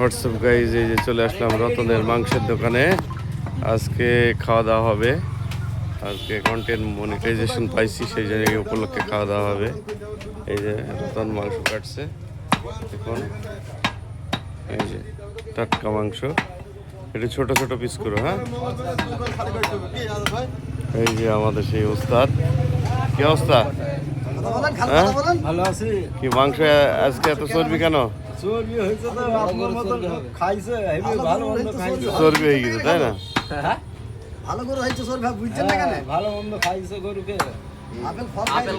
WhatsApp guys, এই যে চলে আসলাম রতনের মাংসের দোকানে। আজকে খাওয়া দাওয়া হবে। আজকে কন্টেন্ট মনিটাইজেশন পাইছি, সেই জন্য এই উপলক্ষে খাওয়া দাওয়া হবে। এই যে রতন মাংস কাটছে এখন, এই যে টাটকা মাংস, এটা ছোট ছোট পিস করো। হ্যাঁ, এই যে আমাদের সেই ওস্তাদ। কি অবস্থা? হ্যাঁ, ভালো আছি। কি মাংস আজকে এত চর্বি কেন? চর্বি হয়েছে তো আপনার মতন খাইছে, হেভি ভালো মন্দ খাইছে। চর্বি হয়ে গেছে তাই না? ভালো করে হয়েছে সর ভাই, বুঝছেন না কেন? ভালো মন্দ খাইছে গরুকে। আপেল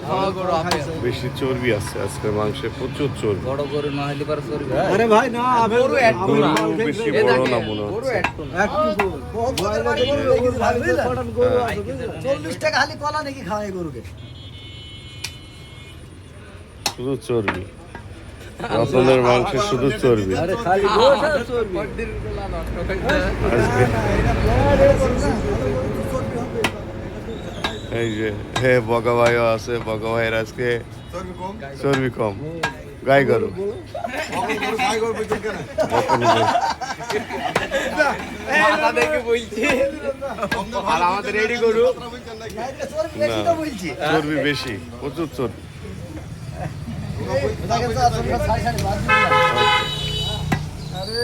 খাওয়া গরু আপেল। বেশি চর্বি আছে আজকে মাংসে, প্রচুর চর্বি। বড় গরু না হইলে পারে চর্বি। আরে ভাই না, গরু এক গরু বেশি বড় না মনে গরু হচ্ছে। একটু না। একটু গরু। বহুত বড় বাড়ি গরু হয়ে গেছে ভাই, বুঝলেন? কটান গরু আছে বুঝলেন? 40 টাকা খালি কলা নাকি খাওয়াই গরুকে। শুধু চর্বি, রতনের মাংসে শুধু চর্বি। আরে খালি গোশ আর চর্বি। বড্ডির গুলা নষ্ট হইছে। আজকে এই যে হে বগা ভাইও আছে, বগা ভাইয়ের আজকে চর্বি কম। গাই গরু মাথা দেখে বলছি। আর আমাদের রেডি গরু। চর্বি বেশি তো বলছি। চর্বি বেশি, প্রচুর চর্বি। দেখেন তো, চর্বি সাড়ে সাড়ে বাদ দিয়ে দিলাম। আরে